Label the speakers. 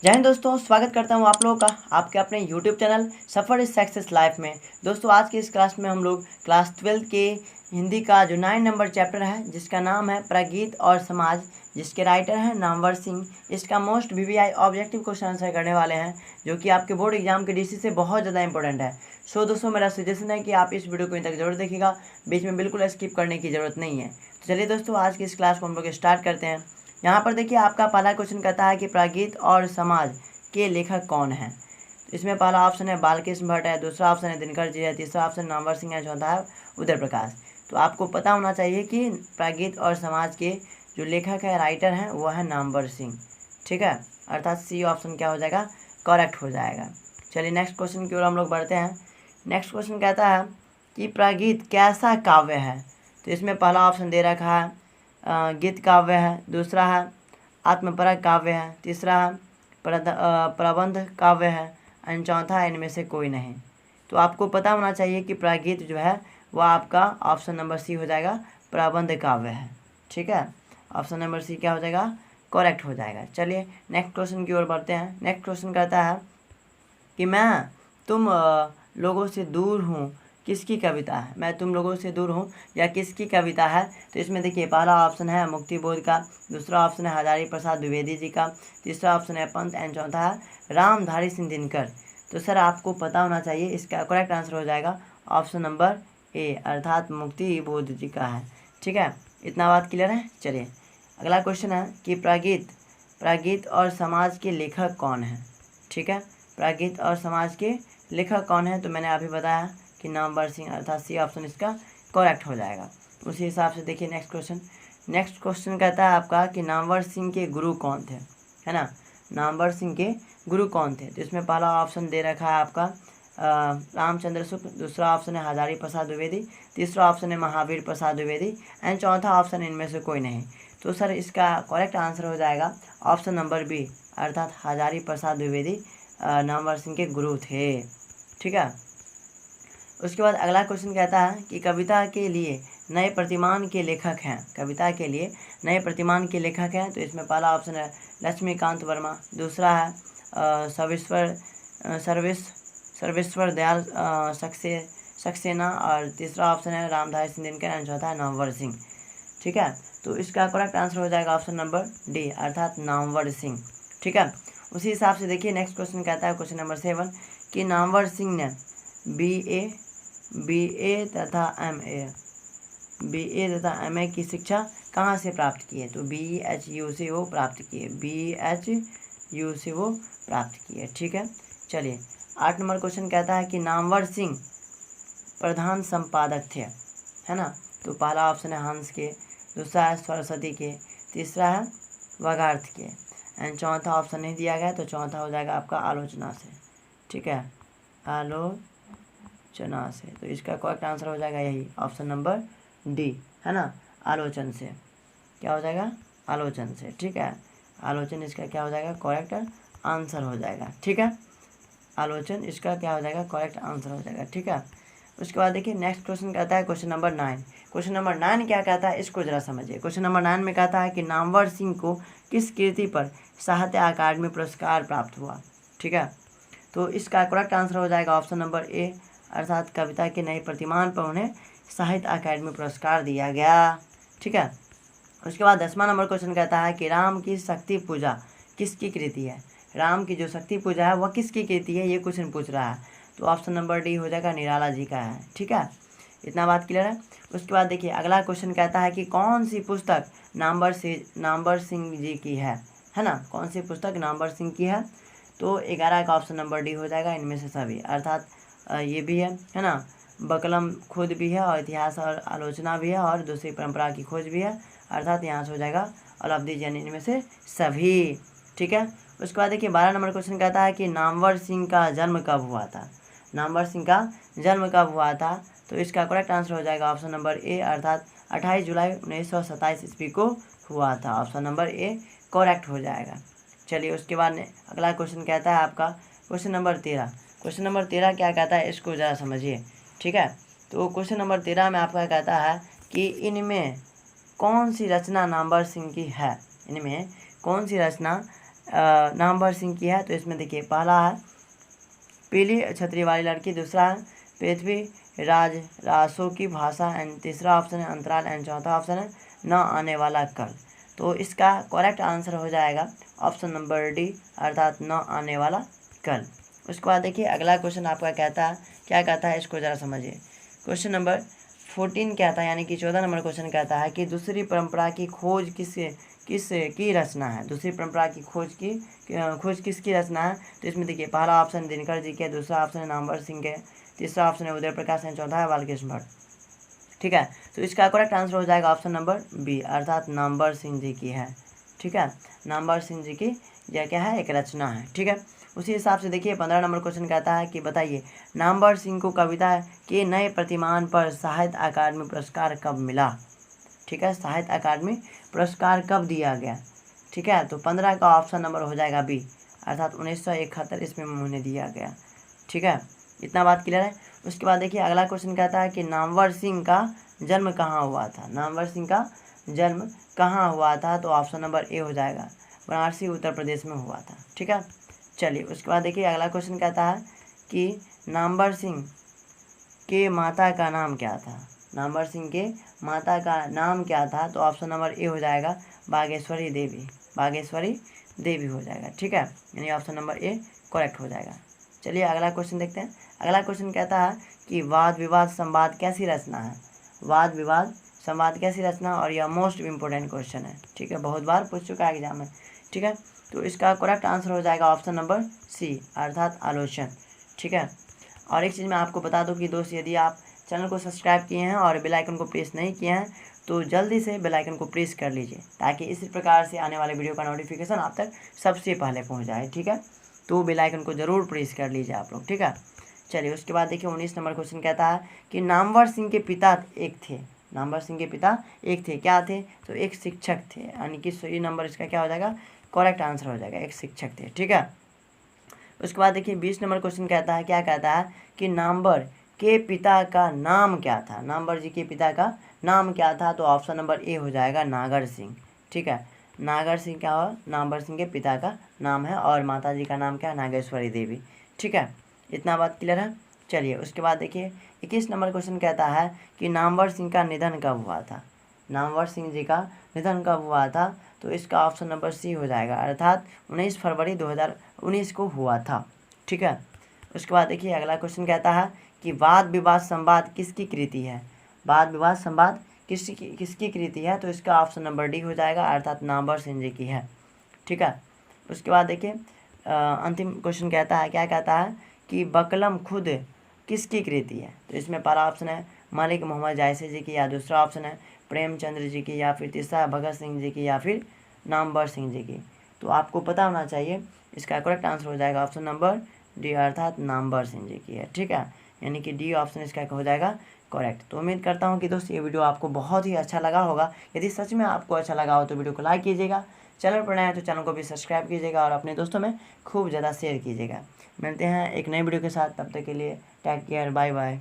Speaker 1: जय हिंद दोस्तों, स्वागत करता हूं आप लोगों का आपके अपने YouTube चैनल सफ़र इस सक्सेस लाइफ में। दोस्तों आज की इस क्लास में हम लोग क्लास 12 के हिंदी का जो 9 नंबर चैप्टर है जिसका नाम है प्रगीत और समाज, जिसके राइटर हैं नामवर सिंह। इसका most VVI objective question answer करने वाले हैं जो कि आपके बोर्ड एग्जाम के DC से बहुत ज़्यादा इंपॉर्टेंट है। सो दोस्तों मेरा सजेशन है कि आप इस वीडियो को इन तक जरूर देखिएगा, बीच में बिल्कुल स्किप करने की ज़रूरत नहीं है। तो चलिए दोस्तों आज की इस क्लास को हम लोग स्टार्ट करते हैं। यहाँ पर देखिए आपका पहला क्वेश्चन कहता है कि प्रगीत और समाज के लेखक कौन हैं। तो इसमें पहला ऑप्शन है बालकृष्ण भट्ट है, दूसरा ऑप्शन है दिनकर जी है, तीसरा ऑप्शन नामवर सिंह है, चौथा है उदय प्रकाश। तो आपको पता होना चाहिए कि प्रगीत और समाज के जो लेखक है, राइटर हैं, वो है नामवर सिंह। ठीक है, अर्थात सी ऑप्शन क्या हो जाएगा, करेक्ट हो जाएगा। चलिए नेक्स्ट क्वेश्चन की ओर हम लोग बढ़ते हैं। नेक्स्ट क्वेश्चन कहता है कि प्रगीत कैसा काव्य है। तो इसमें पहला ऑप्शन दे रखा है गीत काव्य है, दूसरा है आत्मपरक काव्य है, तीसरा है प्रबंध काव्य है, एंड चौथा है इनमें से कोई नहीं। तो आपको पता होना चाहिए कि प्रगीत जो है वह आपका ऑप्शन नंबर सी हो जाएगा, प्रबंध काव्य है। ठीक है, ऑप्शन नंबर सी क्या हो जाएगा, करेक्ट हो जाएगा। चलिए नेक्स्ट क्वेश्चन की ओर बढ़ते हैं। नेक्स्ट क्वेश्चन कहता है कि मैं तुम लोगों से दूर हूँ किसकी कविता है। मैं तुम लोगों से दूर हूँ या किसकी कविता है। तो इसमें देखिए पहला ऑप्शन है मुक्ति बोध का, दूसरा ऑप्शन है हजारी प्रसाद द्विवेदी जी का, तीसरा ऑप्शन है पंत, एंड चौथा है रामधारी सिंह दिनकर। तो सर आपको पता होना चाहिए, इसका करेक्ट आंसर हो जाएगा ऑप्शन नंबर ए, अर्थात मुक्ति बोध जी का है। ठीक है, इतना बात क्लियर है। चलिए अगला क्वेश्चन है कि प्रगीत और समाज के लेखक कौन है। ठीक है, प्रगीत और समाज के लेखक कौन है। तो मैंने अभी बताया कि नामवर सिंह, अर्थात सी ऑप्शन इसका करेक्ट हो जाएगा। उसी हिसाब से देखिए नेक्स्ट क्वेश्चन। नेक्स्ट क्वेश्चन कहता है आपका कि नामवर सिंह के गुरु कौन थे, है ना। नामवर सिंह के गुरु कौन थे। तो इसमें पहला ऑप्शन दे रखा है आपका रामचंद्र शुक्ल, दूसरा ऑप्शन है हजारी प्रसाद द्विवेदी, तीसरा ऑप्शन है महावीर प्रसाद द्विवेदी, एंड चौथा ऑप्शन इनमें से कोई नहीं। तो सर इसका करेक्ट आंसर हो जाएगा ऑप्शन नंबर बी, अर्थात हजारी प्रसाद द्विवेदी नामवर सिंह के गुरु थे। ठीक है, उसके बाद अगला क्वेश्चन कहता है कि कविता के लिए नए प्रतिमान के लेखक हैं। कविता के लिए नए प्रतिमान के लेखक हैं। तो इसमें पहला ऑप्शन है लक्ष्मीकांत वर्मा, दूसरा है सर्वेश्वर दयाल सक्सेना, और तीसरा ऑप्शन है रामधारी सिंह दिनकर, एंड चौथा है नामवर सिंह। ठीक है, तो इसका करेक्ट आंसर हो जाएगा ऑप्शन नंबर डी, अर्थात नामवर सिंह। ठीक है, उसी हिसाब से देखिए नेक्स्ट क्वेश्चन कहता है क्वेश्चन नंबर 7 कि नामवर सिंह ने BA तथा MA की शिक्षा कहाँ से प्राप्त की है। तो BHU से वो प्राप्त किए, BHU से वो प्राप्त किए। ठीक है, चलिए 8 नंबर क्वेश्चन कहता है कि नामवर सिंह प्रधान संपादक थे, है ना। तो पहला ऑप्शन है हंस के, दूसरा है सरस्वती के, तीसरा है वागार्थ के, एंड चौथा ऑप्शन नहीं दिया गया। तो चौथा हो जाएगा आपका आलोचना से। ठीक है, आलोचना से। तो इसका करेक्ट आंसर हो जाएगा यही ऑप्शन नंबर डी, है ना, आलोचन से। क्या हो जाएगा, आलोचन से। ठीक है, आलोचन इसका क्या हो जाएगा, करेक्ट आंसर हो जाएगा। ठीक है, आलोचन इसका क्या हो जाएगा, करेक्ट आंसर हो जाएगा। ठीक है, उसके बाद देखिए नेक्स्ट क्वेश्चन कहता है क्वेश्चन नंबर 9। क्वेश्चन नंबर 9 क्या कहता है, इसको जरा समझिए। क्वेश्चन नंबर 9 में कहता है कि नामवर सिंह को किस कृति पर साहित्य अकादमी पुरस्कार प्राप्त हुआ। ठीक है, तो इसका करेक्ट आंसर हो जाएगा ऑप्शन नंबर ए, अर्थात कविता के नए प्रतिमान पर उन्हें साहित्य अकादमी पुरस्कार दिया गया। ठीक है, उसके बाद 10वां नंबर क्वेश्चन कहता है कि राम की शक्ति पूजा किसकी कृति है। राम की जो शक्ति पूजा है वह किसकी कृति है, ये क्वेश्चन पूछ रहा है। तो ऑप्शन नंबर डी हो जाएगा, निराला जी का है। ठीक है, इतना बात क्लियर है। उसके बाद देखिए अगला क्वेश्चन कहता है कि कौन सी पुस्तक नामवर सिंह जी की है ना। कौन सी पुस्तक नामवर सिंह की है। तो 11 का ऑप्शन नंबर डी हो जाएगा, इनमें से सभी, अर्थात ये भी है ना, बकलम खुद भी है, और इतिहास और आलोचना भी है, और दूसरी परंपरा की खोज भी है, अर्थात यहाँ से हो जाएगा अलब्धि जैन, इनमें से सभी। ठीक है, उसके बाद देखिए 12 नंबर क्वेश्चन कहता है कि नामवर सिंह का जन्म कब हुआ था। नामवर सिंह का जन्म कब हुआ था। तो इसका करेक्ट आंसर हो जाएगा ऑप्शन नंबर ए, अर्थात 28 जुलाई 1927 ईस्वी को हुआ था। ऑप्शन नंबर ए करेक्ट हो जाएगा। चलिए उसके बाद अगला क्वेश्चन कहता है आपका क्वेश्चन नंबर 13। क्वेश्चन नंबर 13 क्या कहता है, इसको ज़रा समझिए। ठीक है, तो क्वेश्चन नंबर 13 में आपका कहता है कि इनमें कौन सी रचना नामवर सिंह की है। इनमें कौन सी रचना नामवर सिंह की है। तो इसमें देखिए पहला है पीली छतरी वाली लड़की, दूसरा है पृथ्वी राज रासों की भाषा, एंड तीसरा ऑप्शन है अंतराल, एंड चौथा ऑप्शन है न आने वाला कल। तो इसका करेक्ट आंसर हो जाएगा ऑप्शन नंबर डी, अर्थात न आने वाला कल। उसके बाद देखिए अगला क्वेश्चन आपका कहता है, क्या कहता है इसको ज़रा समझिए। क्वेश्चन नंबर 14 कहता है, यानी कि 14 नंबर क्वेश्चन कहता है कि दूसरी परंपरा की खोज किसकी रचना है। दूसरी परंपरा की खोज किसकी रचना है। तो इसमें देखिए पहला ऑप्शन दिनकर जी के, दूसरा ऑप्शन है नामवर सिंह के, तीसरा ऑप्शन है उदय प्रकाश, एंड चौथा है बालकृष्ण भट्ट। ठीक है, तो इसका करेक्ट आंसर हो जाएगा ऑप्शन नंबर बी, अर्थात नामवर सिंह जी की है। ठीक है, नामवर सिंह जी की यह क्या है, एक रचना है। ठीक है, उसी हिसाब से देखिए 15 नंबर क्वेश्चन कहता है कि बताइए नामवर सिंह को कविता के नए प्रतिमान पर साहित्य अकादमी पुरस्कार कब मिला। ठीक है, साहित्य अकादमी पुरस्कार कब दिया गया। ठीक है, तो 15 का ऑप्शन नंबर हो जाएगा बी, अर्थात 1971 ईस्वी में उन्हें दिया गया। ठीक है, इतना बात क्लियर है। उसके बाद देखिए अगला क्वेश्चन कहता है कि नामवर सिंह का जन्म कहाँ हुआ था। नामवर सिंह का जन्म कहाँ हुआ था। तो ऑप्शन नंबर ए हो जाएगा, वाराणसी उत्तर प्रदेश में हुआ था। ठीक है, चलिए उसके बाद देखिए अगला क्वेश्चन कहता है कि नामवर सिंह के माता का नाम क्या था। नामवर सिंह के माता का नाम क्या था। तो ऑप्शन नंबर ए हो जाएगा बागेश्वरी देवी, बागेश्वरी देवी हो जाएगा। ठीक है, यानी ऑप्शन नंबर ए करेक्ट हो जाएगा। चलिए अगला क्वेश्चन देखते हैं। अगला क्वेश्चन कहता है कि वाद विवाद संवाद कैसी रचना है। वाद विवाद संवाद कैसी रचना, और यह मोस्ट इम्पोर्टेंट क्वेश्चन है। ठीक है, बहुत बार पूछ चुका है एग्जाम में। ठीक है, तो इसका करेक्ट आंसर हो जाएगा ऑप्शन नंबर सी, अर्थात आलोचन। ठीक है, और एक चीज़ मैं आपको बता दूं कि दोस्त, यदि आप चैनल को सब्सक्राइब किए हैं और बेल आइकन को प्रेस नहीं किए हैं तो जल्दी से बेल आइकन को प्रेस कर लीजिए, ताकि इसी प्रकार से आने वाले वीडियो का नोटिफिकेशन आप तक सबसे पहले पहुंच जाए। ठीक है, तो बेल आइकन को ज़रूर प्रेस कर लीजिए आप लोग। ठीक है, चलिए उसके बाद देखिए 19 नंबर क्वेश्चन कहता है कि नामवर सिंह के पिता एक थे। नामवर सिंह के पिता एक थे, क्या थे। तो एक शिक्षक थे, यानी कि सही नंबर इसका क्या हो जाएगा, करेक्ट आंसर हो जाएगा, एक शिक्षक थे। ठीक है, उसके बाद देखिए 20 नंबर क्वेश्चन कहता है, क्या कहता है कि नामवर के पिता का नाम क्या था। नामवर जी के पिता का नाम क्या था। तो ऑप्शन नंबर ए हो जाएगा नागर सिंह। ठीक है, नागर सिंह क्या हो, नामवर सिंह के पिता का नाम है, और माता जी का नाम क्या है, नागेश्वरी देवी। ठीक है, इतना बात क्लियर है। चलिए उसके बाद देखिए 21 नंबर क्वेश्चन कहता है कि नामवर सिंह का निधन कब हुआ था। नामवर सिंह जी का निधन कब हुआ था। तो इसका ऑप्शन नंबर सी हो जाएगा, अर्थात 19 फरवरी 2019 को हुआ था। ठीक है, उसके बाद देखिए अगला क्वेश्चन कहता है कि वाद विवाद संवाद किसकी कृति है। वाद विवाद संवाद किसकी कृति है। तो इसका ऑप्शन नंबर डी हो जाएगा, अर्थात नामवर सिंह जी की है। ठीक है, उसके बाद देखिए अंतिम क्वेश्चन कहता है, क्या कहता है कि बकलम खुद किसकी कृति है। तो इसमें पहला ऑप्शन है मलिक मोहम्मद जायसी जी की, या दूसरा ऑप्शन है प्रेमचंद्र जी की, या फिर तीसरा भगत सिंह जी की, या फिर नामवर सिंह जी की। तो आपको पता होना चाहिए, इसका करेक्ट आंसर हो जाएगा ऑप्शन नंबर डी, अर्थात नामवर सिंह जी की है। ठीक है, यानी कि डी ऑप्शन इसका हो जाएगा करेक्ट। तो उम्मीद करता हूँ कि दोस्त ये वीडियो आपको बहुत ही अच्छा लगा होगा। यदि सच में आपको अच्छा लगा हो तो वीडियो को लाइक कीजिएगा, चैनल पर नया है तो चैनल को भी सब्सक्राइब कीजिएगा, और अपने दोस्तों में खूब ज़्यादा शेयर कीजिएगा। मिलते हैं एक नई वीडियो के साथ, तब तक के लिए टेक केयर, बाय बाय।